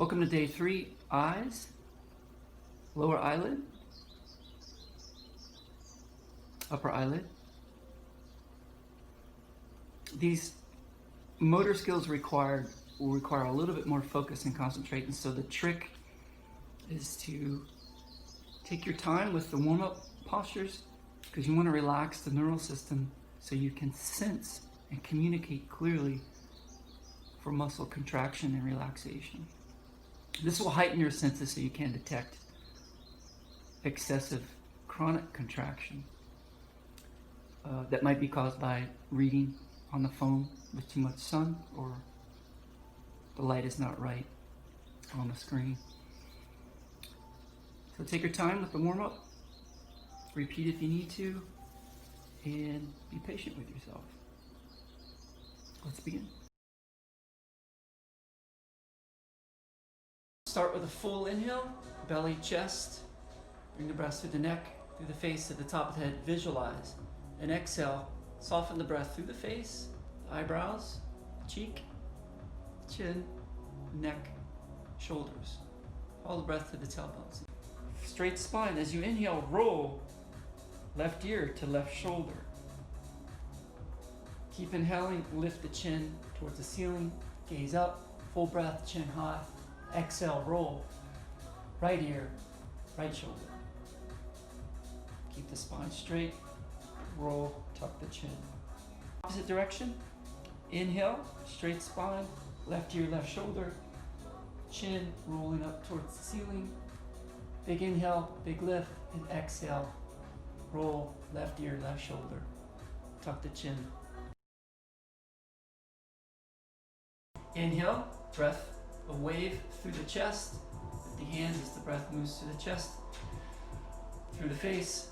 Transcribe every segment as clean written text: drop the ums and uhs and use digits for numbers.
Welcome to day 3, eyes, lower eyelid, upper eyelid. These motor skills will require a little bit more focus and concentration. And so the trick is to take your time with the warm-up postures, because you want to relax the neural system so you can sense and communicate clearly for muscle contraction and relaxation. This will heighten your senses so you can detect excessive chronic contraction that might be caused by reading on the phone with too much sun, or the light is not right on the screen. So take your time with the warm-up, repeat if you need to, and be patient with yourself. Let's begin. Start with a full inhale, belly, chest. Bring the breath through the neck, through the face, to the top of the head. Visualize. And exhale, soften the breath through the face, eyebrows, cheek, chin, neck, shoulders. Follow the breath to the tailbone. Straight spine. As you inhale, roll left ear to left shoulder. Keep inhaling, lift the chin towards the ceiling, gaze up, full breath, chin high. Exhale, roll, right ear, right shoulder. Keep the spine straight, roll, tuck the chin. Opposite direction, inhale, straight spine, left ear, left shoulder, chin rolling up towards the ceiling. Big inhale, big lift, and exhale, roll, left ear, left shoulder, tuck the chin. Inhale, breath, a wave through the chest, with the hands as the breath moves to the chest, through the face,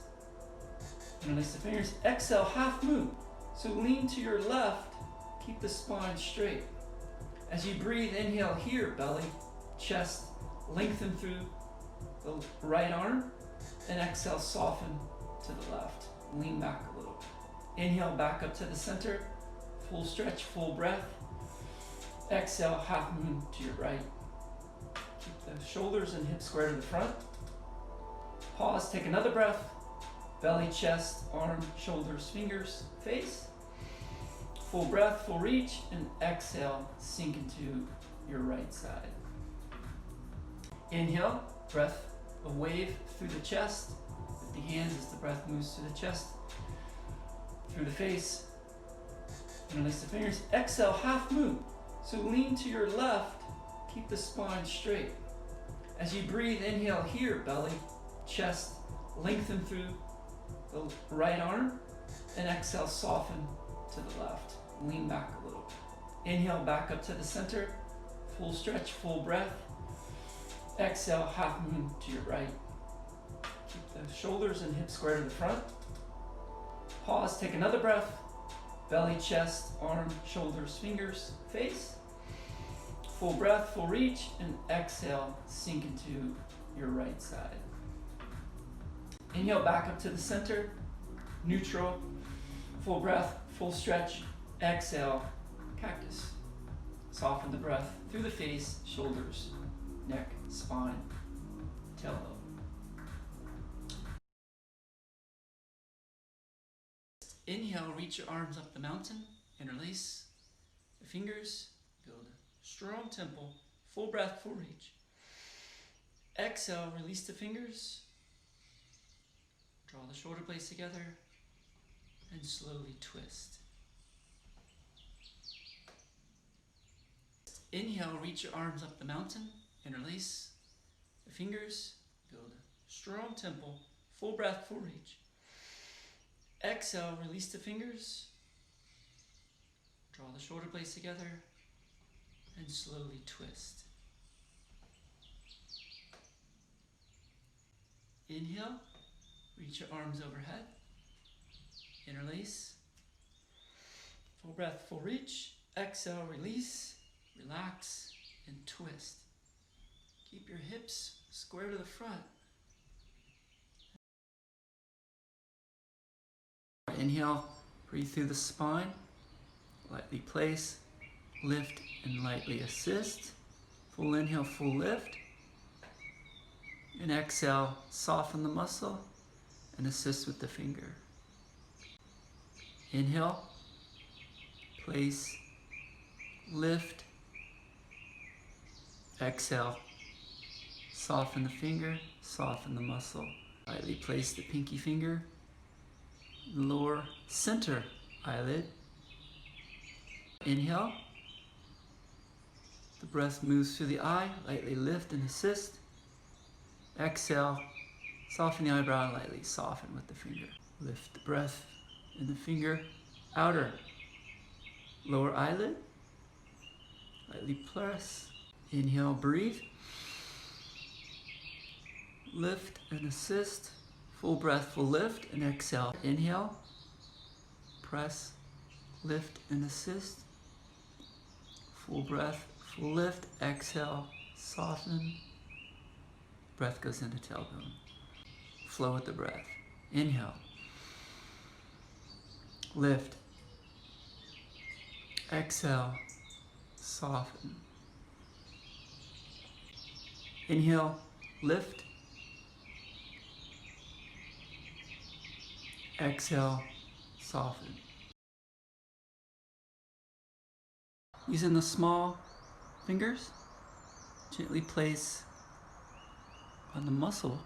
and release the fingers. Exhale, half moon. So lean to your left, keep the spine straight. As you breathe, inhale here, belly, chest, lengthen through the right arm, and exhale, soften to the left. Lean back a little. Inhale, back up to the center, full stretch, full breath. Exhale, half moon to your right. Keep the shoulders and hips square to the front. Pause, take another breath. Belly, chest, arm, shoulders, fingers, face. Full breath, full reach, and exhale, sink into your right side. Inhale, breath, a wave through the chest, with the hands as the breath moves to the chest, through the face, and release the fingers. Exhale, half moon. So lean to your left, keep the spine straight. As you breathe, inhale here, belly, chest, lengthen through the right arm, and exhale, soften to the left. Lean back a little. Inhale, back up to the center, full stretch, full breath. Exhale, half moon to your right. Keep the shoulders and hips square to the front. Pause, take another breath. Belly, chest, arm, shoulders, fingers, face. Full breath, full reach, and exhale, sink into your right side. Inhale, back up to the center, neutral, full breath, full stretch. Exhale, cactus. Soften the breath through the face, shoulders, neck, spine, tailbone. Inhale, reach your arms up the mountain, interlace the fingers, build a strong temple, full breath, full reach. Exhale, release the fingers, draw the shoulder blades together, and slowly twist. Inhale, reach your arms up the mountain, interlace the fingers, build a strong temple, full breath, full reach. Exhale, release the fingers, draw the shoulder blades together, and slowly twist. Inhale, reach your arms overhead, interlace, full breath, full reach. Exhale, release, relax, and twist. Keep your hips square to the front. Inhale, breathe through the spine, lightly place, lift, and lightly assist. Full inhale, full lift. And exhale, soften the muscle and assist with the finger. Inhale, place, lift. Exhale, soften the finger, soften the muscle. Lightly place the pinky finger, lower center eyelid. Inhale, the breath moves through the eye, lightly lift and assist. Exhale, soften the eyebrow and lightly soften with the finger. Lift the breath in the finger, outer lower eyelid. Lightly press. Inhale, breathe. Lift and assist. Full breath, full lift, and exhale. Inhale, press, lift and assist. Full breath, full lift, exhale, soften. Breath goes into tailbone. Flow with the breath. Inhale, lift, exhale, soften. Inhale, lift, exhale, soften. Using the small fingers, gently place on the muscle.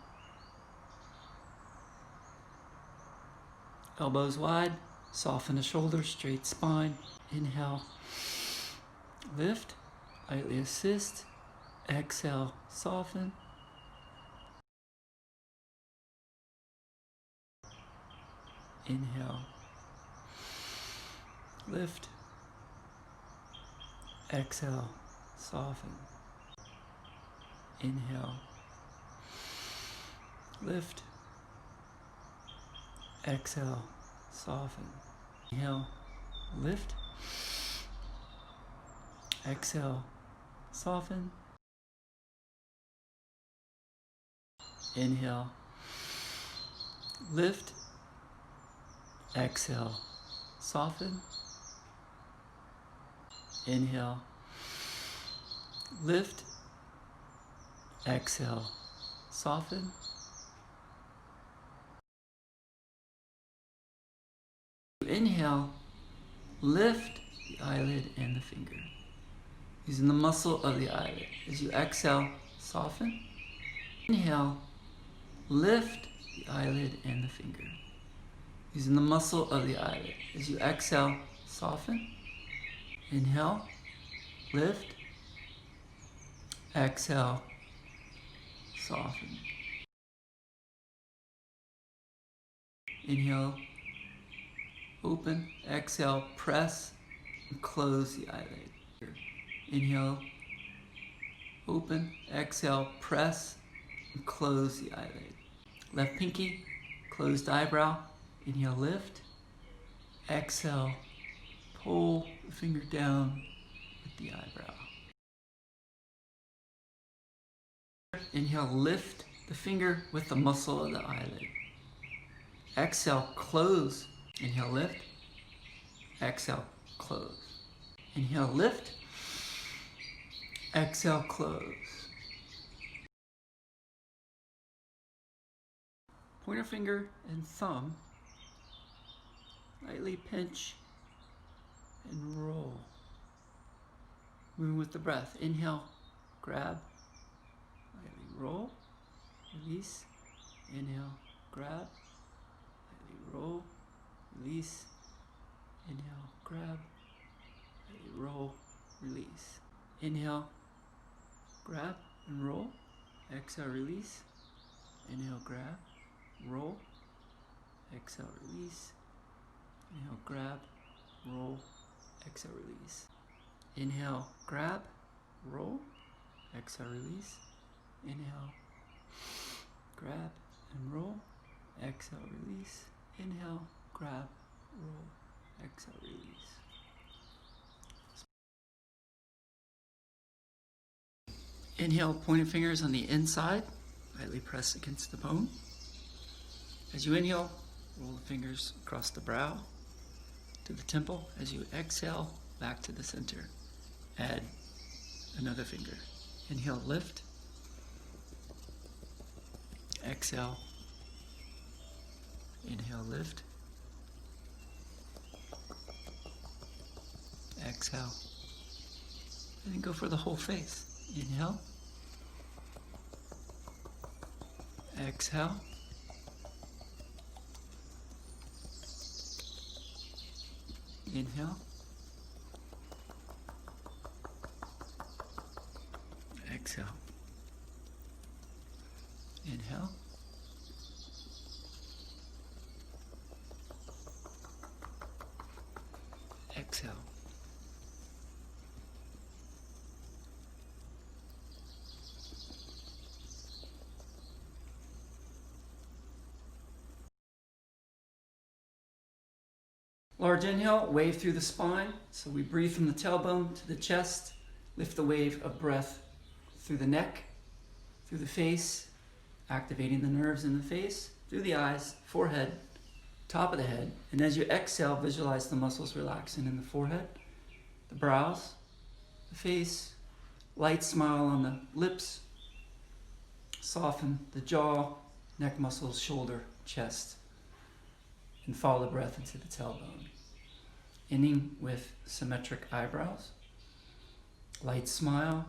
Elbows wide, soften the shoulders, straight spine. Inhale, lift, lightly assist. Exhale, soften. Inhale, lift. Exhale, soften. Inhale, lift. Exhale, soften. Inhale, lift. Exhale, soften. Inhale, lift. Exhale, soften. Inhale, lift. Exhale, soften. Inhale, lift the eyelid and the finger, using the muscle of the eyelid. As you exhale, soften. Inhale, lift the eyelid and the finger, using the muscle of the eyelid. As you exhale, soften. Inhale, lift. Exhale, soften. Inhale, open. Exhale, press and close the eyelid. Inhale, open. Exhale, press and close the eyelid. Left pinky, closed eyebrow. Inhale, lift. Exhale, pull the finger down with the eyebrow. Inhale, lift the finger with the muscle of the eyelid. Exhale, close. Inhale, lift. Exhale, close. Inhale, lift. Exhale, close. Pointer finger and thumb lightly pinch and roll. Moving with the breath. Inhale, grab, lightly roll, release. Inhale, grab, lightly roll, release. Inhale, grab, lightly roll, release. Inhale, grab and roll. Exhale, release. Inhale, grab, roll. Exhale, release. Inhale, grab, roll. Exhale, release. Inhale, grab, roll. Exhale, release. Inhale, grab and roll. Exhale, release. Inhale, grab, roll. Exhale, release. Inhale, pointed fingers on the inside. Lightly press against the bone. As you inhale, roll the fingers across the brow to the temple. As you exhale, back to the center. Add another finger. Inhale, lift. Exhale. Inhale, lift. Exhale. And then go for the whole face. Inhale. Exhale. Inhale. Exhale. Inhale. Exhale. Large inhale, wave through the spine. So we breathe from the tailbone to the chest. Lift the wave of breath through the neck, through the face, activating the nerves in the face, through the eyes, forehead, top of the head. And as you exhale, visualize the muscles relaxing in the forehead, the brows, the face, light smile on the lips, soften the jaw, neck muscles, shoulder, chest, and follow the breath into the tailbone. Ending with symmetric eyebrows, light smile,